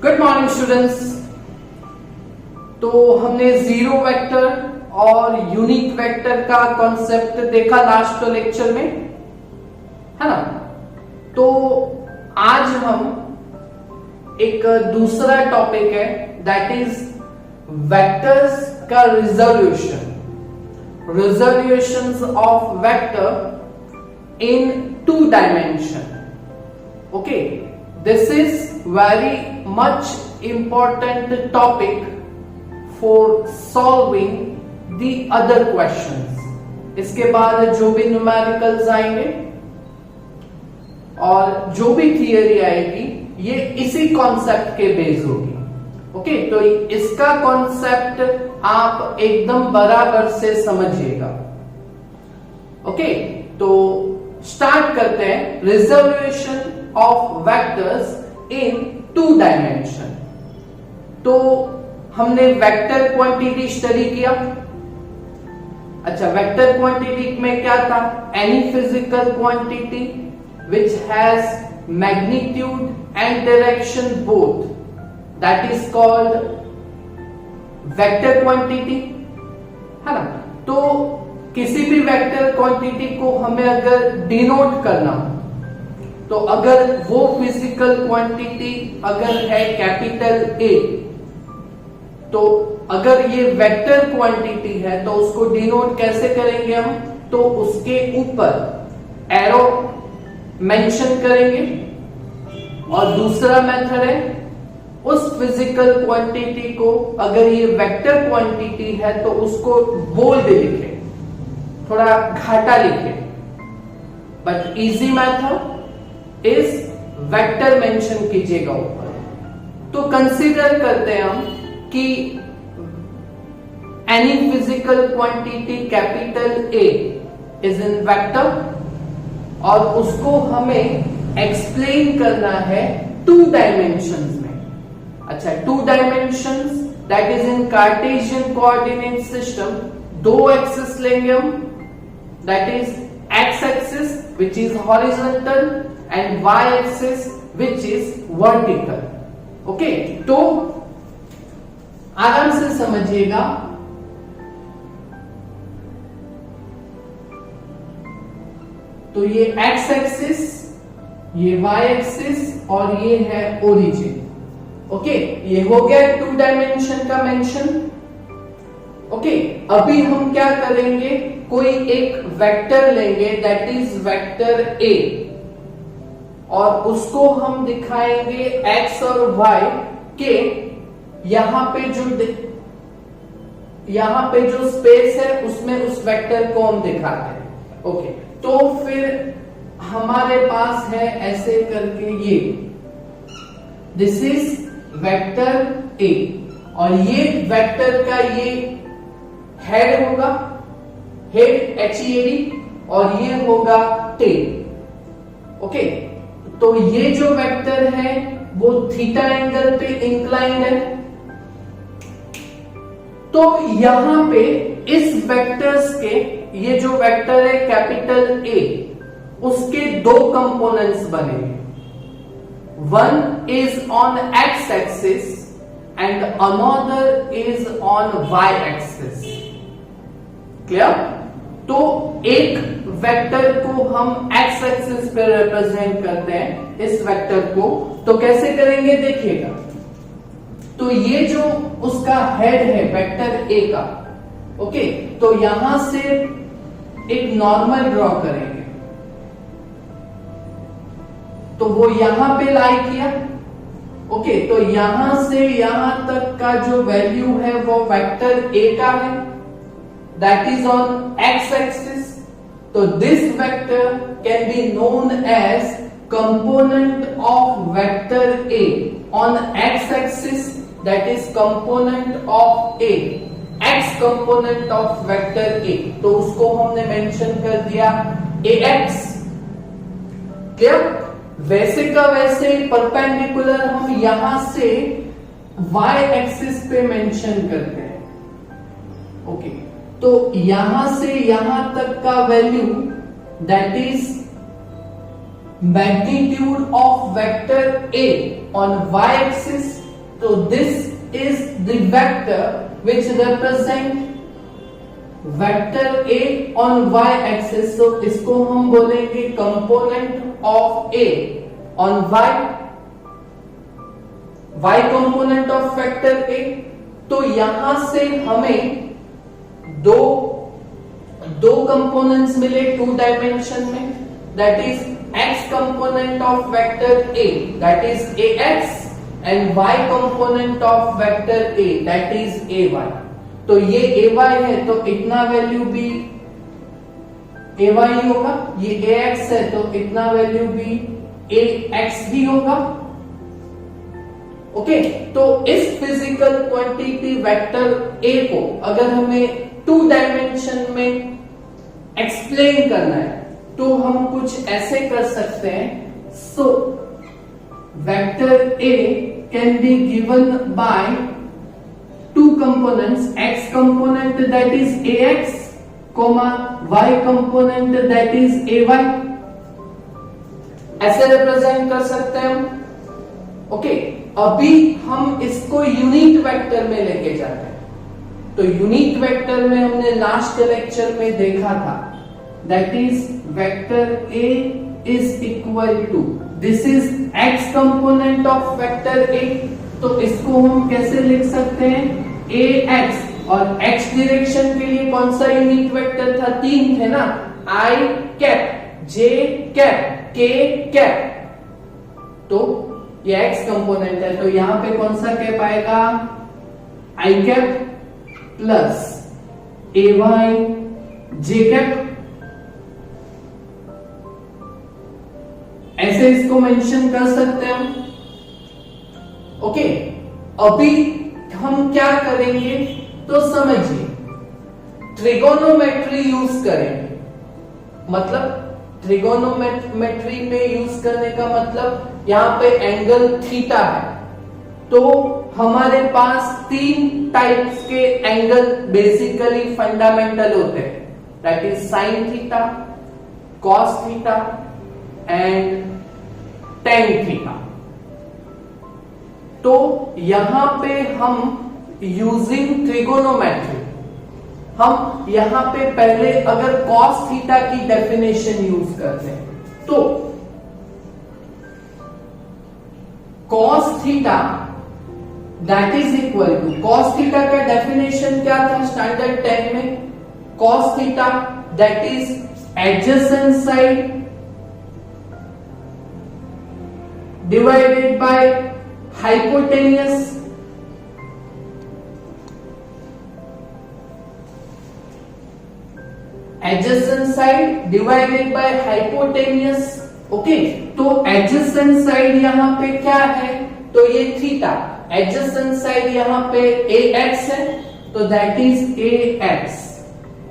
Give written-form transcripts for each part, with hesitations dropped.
Good morning students. तो हमने zero vector और यूनिक वेक्टर का कॉन्सेप्ट देखा लास्ट लेक्चर में, है ना। तो आज हम एक दूसरा टॉपिक है, दैट इज वेक्टर्स का resolutions of vector in 2 dimension. Okay, this is very much important topic for solving the other questions। इसके बाद जो भी न्यूमेरिकल्स आएंगे और जो भी थियरी आएगी ये इसी कॉन्सेप्ट के बेस होगी। ओके, तो इसका कॉन्सेप्ट आप एकदम बराबर से समझिएगा। ओके, तो स्टार्ट करते हैं। Resolution of vectors in 2 dimension. तो हमने वेक्टर क्वांटिटी स्टडी किया। अच्छा, वेक्टर क्वांटिटी में क्या था? Any physical quantity which has magnitude and direction both, that is called vector quantity, है ना। तो किसी भी वेक्टर क्वांटिटी को हमें अगर डिनोट करना हो, तो अगर वो फिजिकल क्वांटिटी अगर है कैपिटल ए, तो अगर ये वेक्टर क्वांटिटी है तो उसको डिनोट कैसे करेंगे हम? तो उसके ऊपर एरो मेंशन करेंगे। और दूसरा मेथड है, उस फिजिकल क्वांटिटी को अगर ये वेक्टर क्वांटिटी है तो उसको बोल्ड लिखे, थोड़ा घाटा लिखे। बट इजी मेथड इस वेक्टर मेंशन कीजिएगा ऊपर। तो कंसीडर करते हैं हम कि any physical quantity capital A is in vector और उसको हमें एक्सप्लेन करना है 2 डायमेंशंस में। अच्छा, 2 dimensions that is in Cartesian coordinate system. 2 axis लेंगे हम, that is x axis which is horizontal and y axis which is vertical। Okay, तो आराम से समझिएगा। तो ये x एक्सिस, ये y एक्सिस और ये है ओरिजिन। ओके, ये हो गया 2 डायमेंशन का मेंशन। ओके, अभी हम क्या करेंगे? कोई एक वेक्टर लेंगे दैट इज वेक्टर a और उसको हम दिखाएंगे x और y के यहां पे जो स्पेस है उसमें उस वेक्टर को हम दिखाते हैं। ओके, तो फिर हमारे पास है ऐसे करके ये, दिस इज वेक्टर a और ये वेक्टर का ये हेड होगा, हेड HEAD, और ये होगा टेल। ओके, तो ये जो वेक्टर है वो थीटा एंगल पे इंक्लाइंड है। तो यहां पे इस वेक्टर्स के, ये जो वेक्टर है कैपिटल ए, उसके 2 कंपोनेंट्स बनेंगे। One is on x axis and another is on Y axis. Clear? तो एक वेक्टर को हम एक्स एक्सिस पे रिप्रेजेंट करते हैं, इस वेक्टर को। तो कैसे करेंगे देखिएगा। तो ये जो उसका हेड है वेक्टर ए का, ओके, तो यहां से एक नॉर्मल ड्रॉ करेंगे। तो वो यहां पे लाई किया। ओके, तो यहां से यहां तक का जो वैल्यू है वो वेक्टर ए का है, that is on x axis. तो this vector can be known as component of vector A on x axis, that is component of A, x component of vector A. तो उसको हमने mention कर दिया ax। Clear? वैसे का वैसे perpendicular हम यहां से y एक्सिस पे मेंशन करते हैं। ओके, तो यहां से यहां तक का value that is magnitude of vector A on y axis तो this is the vector which represent vector A on y axis. so इसको हम बोलेंगे component of A on y component of vector A. तो यहां से हमें दो components मिले 2 डायमेंशन में, that is x component of vector A, that is ax, and y component of vector A, that is ay. तो ये ay है तो इतना वैल्यू भी ay ही होगा, ये ax है तो इतना वैल्यू भी ax भी होगा. ओके, तो इस फिजिकल क्वांटिटी वेक्टर A को अगर हमें 2 डायमेंशन में एक्सप्लेन करना है तो हम कुछ ऐसे कर सकते हैं. सो vector A can be given by 2 components, x component that is ax, y component that is ay. ऐसे रिप्रेजेंट कर सकते हैं हम. ओके, अभी हम इसको यूनिट वेक्टर में लेके जाते हैं. तो यूनिट वेक्टर में हमने लास्ट लेक्चर में देखा था, that is vector A is equal to, this is x component of vector A. तो इसको हम कैसे लिख सकते हैं, ax, और x डायरेक्शन के लिए कौन सा यूनिट वेक्टर था, 3 थे ना, i cap, j cap, k cap. तो ये x कंपोनेंट है तो यहां पे कौन सा कैप आएगा, i cap plus ay j cap. ऐसे इसको मेंशन कर सकते हैं हम. ओके, अभी हम क्या करेंगे तो समझिए, ट्रिगोनोमेट्री यूज करेंगे. मतलब ट्रिगोनोमेट्री में यूज करने का मतलब यहां पे एंगल थीटा है तो हमारे पास 3 टाइप्स के एंगल बेसिकली फंडामेंटल होते हैं, that is sine theta, cos theta and tan theta. तो यहां पे हम यूजिंग ट्रिगोनोमेट्री, हम यहां पे पहले अगर कॉस थीटा की डेफिनेशन यूज करते हैं तो cos theta that is equal to, cos theta का डेफिनेशन क्या था स्टैंडर्ड 10 में, cos theta that is adjacent side divided by hypotenuse. Adjacent side divided by hypotenuse. Okay, तो adjacent side यहां पे क्या है, तो ये थीटा, adjacent side यहां पे ax है तो that is ax,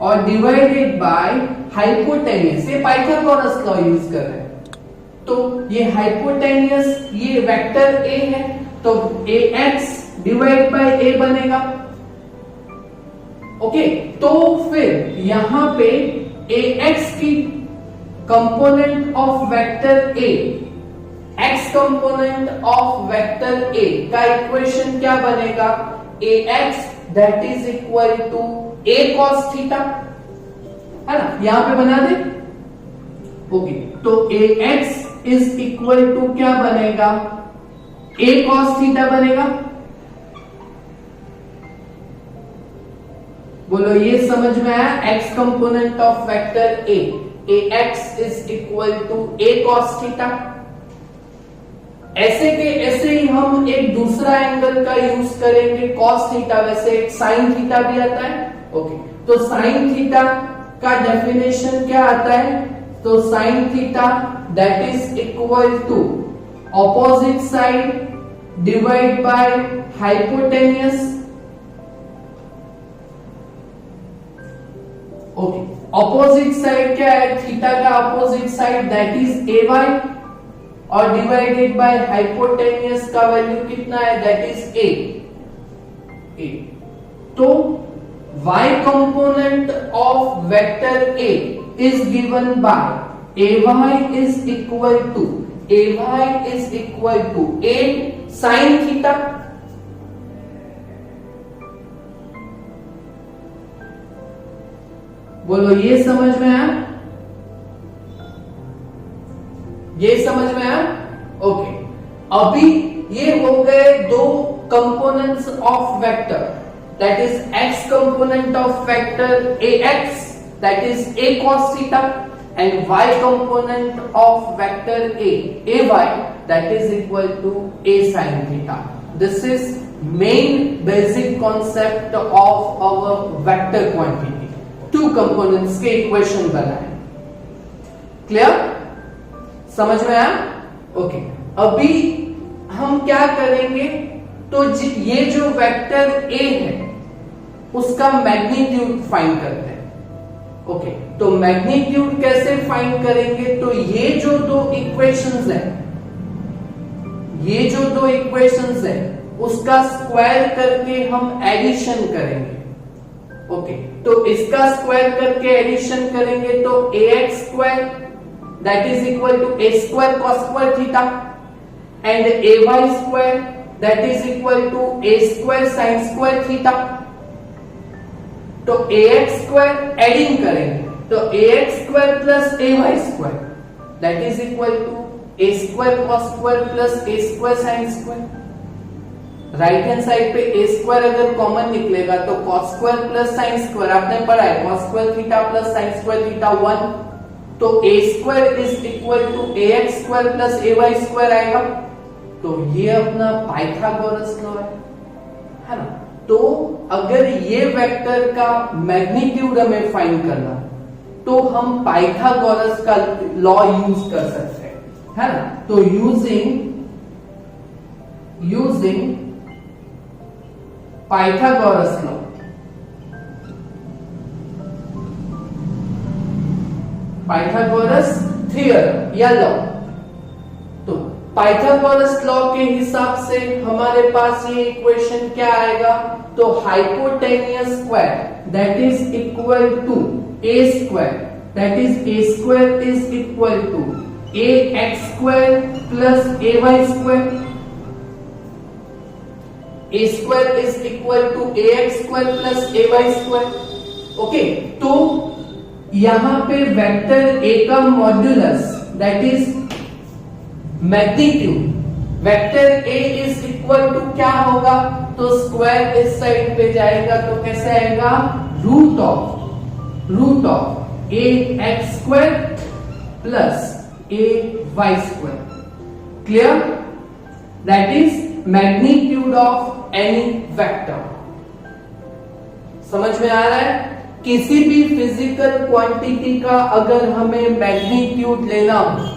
और डिवाइडेड बाय हाइपोटेन्यूस, ये पाइथागोरस लॉ यूज कर रहे हैं. तो ये हाइपोटेन्यूस, ये वेक्टर A है तो ax डिवाइड बाय a बनेगा. ओके, तो फिर यहां पे ax की component of vector A, x component of vector A का इक्वेशन क्या बनेगा, ax that is equal to a cos theta, है ना, यहां पे बना दे. ओके, तो ax इज इक्वल टू क्या बनेगा, a cos थीटा बनेगा. बोलो ये समझ में आया, x component of vector A, ax is equal to a cos theta. ऐसे के ऐसे ही हम एक दूसरा एंगल का यूज करेंगे cos थीटा, वैसे एक sin थीटा भी आता है. ओके, तो sin थीटा का डेफिनेशन क्या आता है, तो sin theta that is equal to opposite side divide by hypotenuse. Okay, opposite side क्या है, थीटा का opposite side that is ay, और डिवाइडेड बाय हाइपोटेन्यूस का वैल्यू कितना है, दैट इज a. तो y component of vector A is given by ay is equal to a sin theta बोलो ये समझ में आया? ये समझ में आया? ओके। अभी ये हो गए दो components of vector, that is x component of vector ax, that is a cos theta, and y component of vector ay, that is equal to a sin theta. This is main basic concept of our vector quantity. Two components के equation बनाए। Clear? समझ में आया? Okay. अभी हम क्या करेंगे, तो ये जो वेक्टर a है उसका मैग्नीट्यूड फाइंड करते हैं। ओके, तो मैग्नीट्यूड कैसे फाइंड करेंगे, तो ये जो दो इक्वेशंस है, ये जो दो इक्वेशंस है उसका स्क्वायर करके हम एडिशन करेंगे। ओके, तो इसका स्क्वायर करके एडिशन करेंगे तो ax square that is equal to a square cos square theta and ay square that is equal to a square sin square theta. तो ax स्क्वायर एडिंग करेंगे तो ax square plus ay square that is equal to a square cos square plus a square sin square. Right hand side पे a square अगर common निकलेगा तो cos square plus sin square, आपने पढ़ा है cos square theta plus sin square theta 1, तो a square is equal to ax square plus ay square आएगा। तो ये अपना पाइथागोरस लॉ है ना। तो अगर ये वेक्टर का मैग्नीट्यूड हमें फाइंड करना तो हम पाइथागोरस का लॉ यूज कर सकते हैं, है ना। तो using Pythagoras law, Pythagoras theorem या लॉ, तो पाइथागोरस लॉ के हिसाब से हमारे पास ये इक्वेशन क्या आएगा, तो hypotenuse square that is equal to a square that is a square is equal to ax square plus ay square, a square is equal to ax square plus ay square. Okay, तो यहां पे vector a का modulus that is magnitude, vector a is equal to क्या होगा, तो square इस side पे जाएगा तो कैसे आएगा, root of ax square plus ay square. Clear? That is magnitude of any vector. समझ में आ रहा है? किसी भी फिजिकल क्वांटिटी का अगर हमें मैग्नीट्यूड लेना हो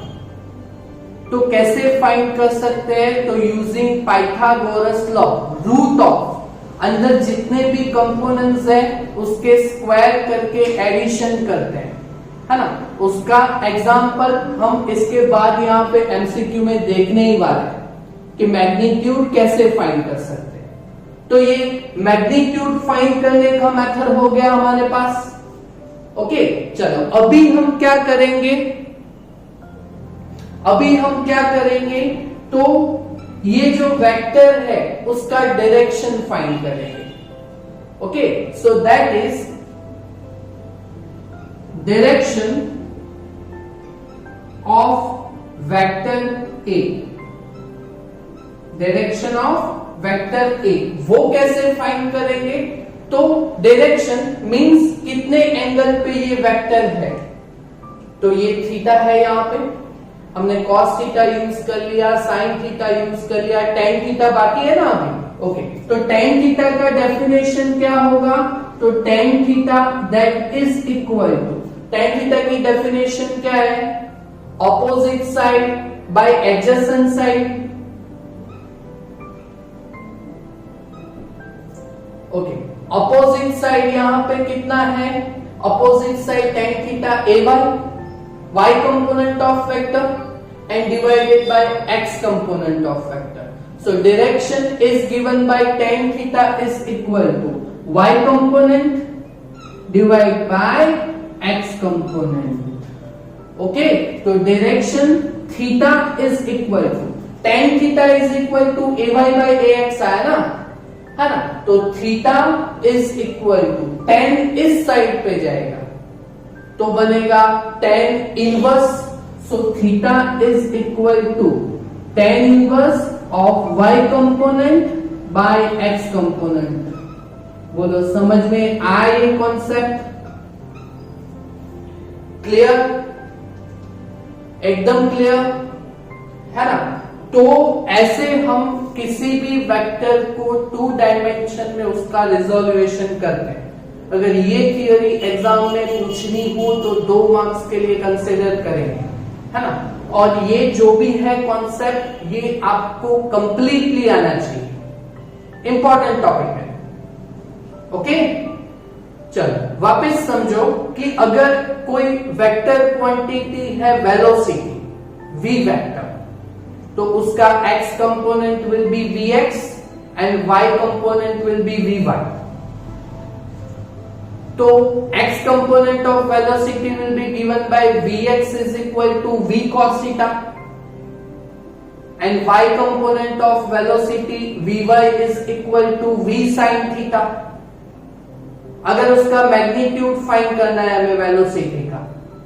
तो कैसे फाइंड कर सकते हैं, तो using Pythagoras law, root of अंदर जितने भी कंपोनेंट्स हैं उसके स्क्वायर करके एडिशन करते हैं, है ना। उसका एग्जांपल हम इसके बाद यहाँ पे एमसीक्यू में देखने ही वाले हैं कि मैग्नीट्यूड कैसे फाइंड कर सकते हैं। तो ये मैग्नीट्यूड फाइंड करने का मेथड हो गया हमारे पास। ओके, चलो अभी हम क्या करेंगे, तो ये जो वेक्टर है उसका डायरेक्शन फाइंड करेंगे। Okay, so that is direction of vector A, direction of vector ए वो कैसे फाइंड करेंगे, तो डायरेक्शन मींस कितने एंगल पे ये वेक्टर है, तो ये थीटा है, यहां पे हमने cos थीटा यूज कर लिया, sin थीटा यूज कर लिया, tan थीटा बाकी है ना अभी। ओके, तो tan थीटा का डेफिनेशन क्या होगा, तो tan theta that is equal to, tan theta की डेफिनेशन क्या है, opposite side by adjacent side. Okay, opposite side यहां पे कितना है, opposite side tan theta y component of vector and divided by x component of vector. So direction is given by tan theta is equal to y component divided by x component. Okay, so direction theta is equal to tan theta is equal to ay by ax आया ना, है ना। तो theta is equal to tan इस side पे जाएगा तो बनेगा tan inverse, so theta is equal to tan inverse of y component by x component. बोलो समझ में आया ये कॉन्सेप्ट? क्लियर? एकदम क्लियर है ना? तो ऐसे हम किसी भी वेक्टर को 2 डायमेंशन में उसका रिजोल्यूशन करते हैं। अगर ये थियरी एग्जाम में पूछनी हो तो 2 मार्क्स के लिए कंसिडर करेंगे, है ना? और ये जो भी है कॉन्सेप्ट ये आपको कंप्लीटली आना चाहिए, इंपॉर्टेंट टॉपिक है। ओके, चलो वापस समझो कि अगर कोई वेक्टर क्वांटिटी है वेलोसिटी v वेक्टर, तो उसका x component will be vx and y component will be vy। तो x component of velocity will be given by vx is equal to v cos theta and y component of velocity vy is equal to v sin theta. अगर उसका magnitude find करना है हमें velocity का,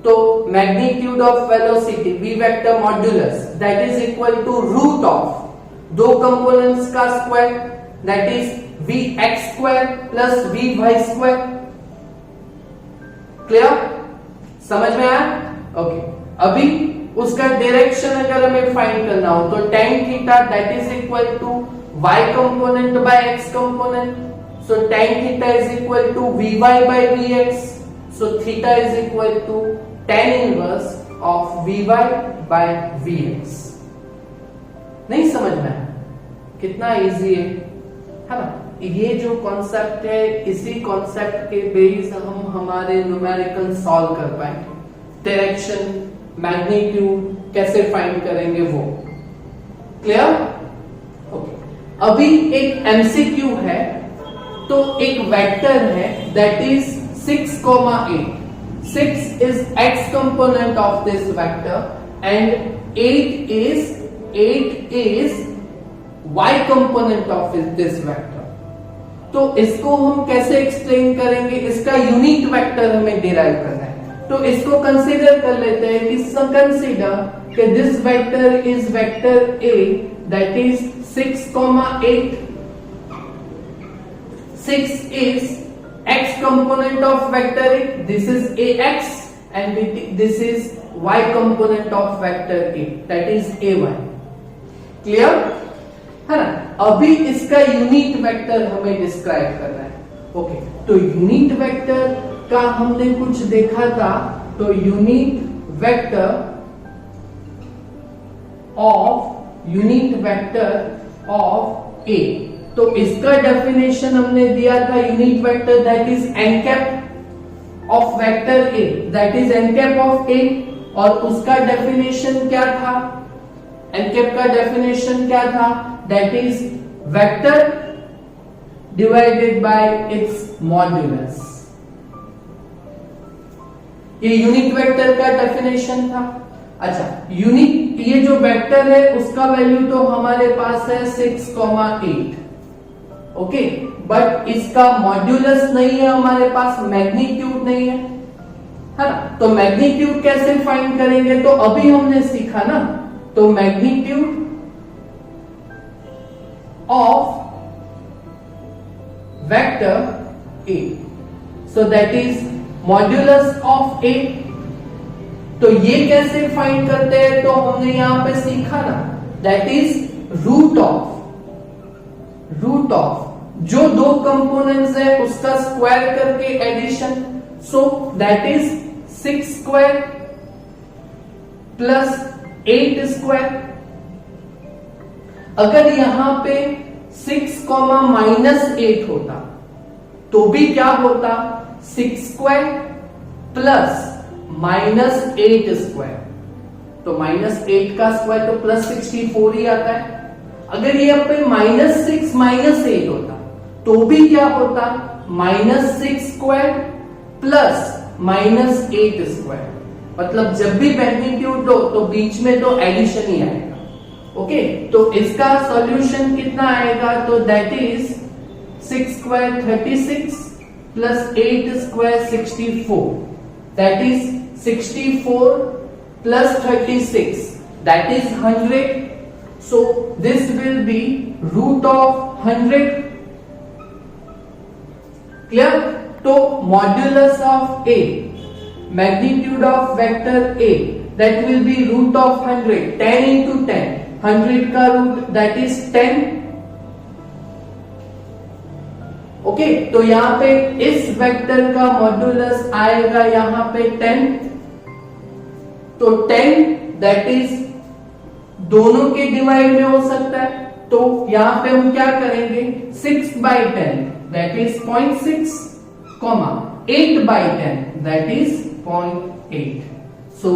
तो magnitude of velocity v vector modulus that is equal to root of 2 components का square that is vx square plus vy square. Clear? समझ में आया? ओके, अभी उसका डायरेक्शन अगर हमें फाइंड करना हो तो tan theta that is equal to y component by x component, so tan theta is equal to vy by vx, so theta is equal to tan inverse of vy by vx। नहीं समझ में आया? कितना easy है ना? ये जो concept है इसी कॉन्सेप्ट के बेस हम हमारे न्यूमेरिकल सॉल्व कर पाएंगे। डायरेक्शन, मैग्नीट्यूड कैसे फाइंड करेंगे वो। क्लियर? ओके, अभी एक एमसीक्यू है। तो एक वेक्टर है that is 6,8। 6 is x component of this vector and 8 is y component of this vector। तो इसको हम कैसे एक्सप्लेन करेंगे? इसका यूनिट वेक्टर हमें डिराइव करना है, तो इसको कंसीडर कर लेते हैं कि कंसीडर कि this vector is vector a that is 6,8। 6 is x component of vector A, this is ax and this is y component of vector A that is ay। Clear है ना? अभी इसका यूनिट वेक्टर हमें describe करना है। Okay, तो unit vector का हमने कुछ देखा था, तो यूनिट वेक्टर ऑफ A, तो इसका डेफिनेशन हमने दिया था unit vector that is n cap of vector A that is n cap of A, और उसका डेफिनेशन क्या था? एन कैप का डेफिनेशन क्या था? That is vector divided by it's modulus. ये यूनिट वेक्टर का डेफिनेशन था। अच्छा, यूनिट ये जो वेक्टर है उसका वैल्यू तो हमारे पास है 6,8। ओके, बट इसका मॉड्यूलस नहीं है हमारे पास, मैग्नीट्यूड नहीं है ना? तो मैग्नीट्यूड कैसे फाइंड करेंगे? तो अभी हमने सीखा ना, तो magnitude of vector A, so that is modulus of A. तो ये कैसे फाइंड करते हैं? तो हमने यहां पे सीखा ना, दैट इज रूट ऑफ जो 2 कंपोनेंट्स है उसका स्क्वायर करके addition, so that is 6 square plus 8 square. अगर यहां पे 6 -8 होता तो भी क्या होता? 6 स्क्वायर प्लस -8 स्क्वायर, तो -8 का स्क्वायर तो +64 ही आता है। अगर ये पे -6 -8 होता तो भी क्या होता? -6 स्क्वायर प्लस -8 स्क्वायर। मतलब जब भी मैग्नीट्यूड हो तो बीच में तो एडिशन ही आएगा। ओके, तो इसका सॉल्यूशन कितना आएगा? तो that is 6 square 36 plus 8 square 64। that is 64 plus 36, that is 100. So this will be root of 100. Clear? तो modulus of A, magnitude of vector A, that will be root of 100. 10 into 10, 100 का root, that is 10. Okay, तो यहां पे इस vector का modulus आएगा यहां पे 10. तो 10 दैट इज दोनों के डिवाइड में हो सकता है. तो यहां पे हम क्या करेंगे, 6/10 that is 0.6, 8/10 that is 0.8. So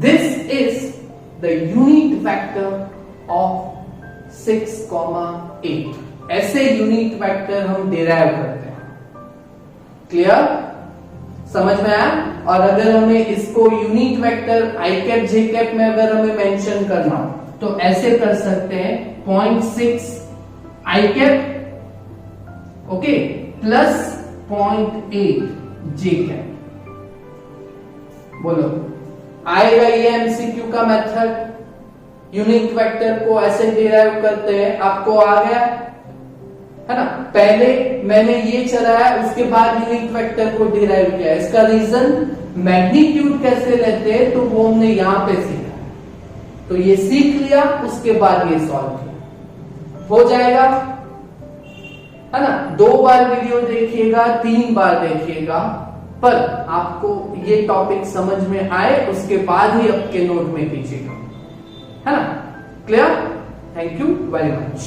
this is the unit vector of 6,8. ऐसे यूनिट वेक्टर हम डिराइव करते हैं. क्लियर? समझ में आया? और अगर हमें इसको यूनिट वेक्टर आई कैप जे कैप में अगर हमें मेंशन करना हो तो ऐसे कर सकते हैं 0.6 आई कैप, ओके, प्लस 0.8 जे कैप. बोलो, आएगा ये एमसीक्यू का मेथड? यूनिट वेक्टर को ऐसे डिराइव करते हैं. आपको आ गया है ना? पहले मैंने ये चलाया, उसके बाद यूनिट वेक्टर को डिराइव किया. इसका रीजन मैग्नीट्यूड कैसे लेते हैं तो वो हमने यहां पे सीखा. तो ये सीख लिया, उसके बाद ये सॉल्व किया, हो जाएगा, है ना? 2 बार वीडियो देखिएगा, 3 बार देखिएगा, पर आपको ये टॉपिक समझ में आए उसके बाद ही आपके नोट में कीजिएगा, है ना? Clear? Thank you very much.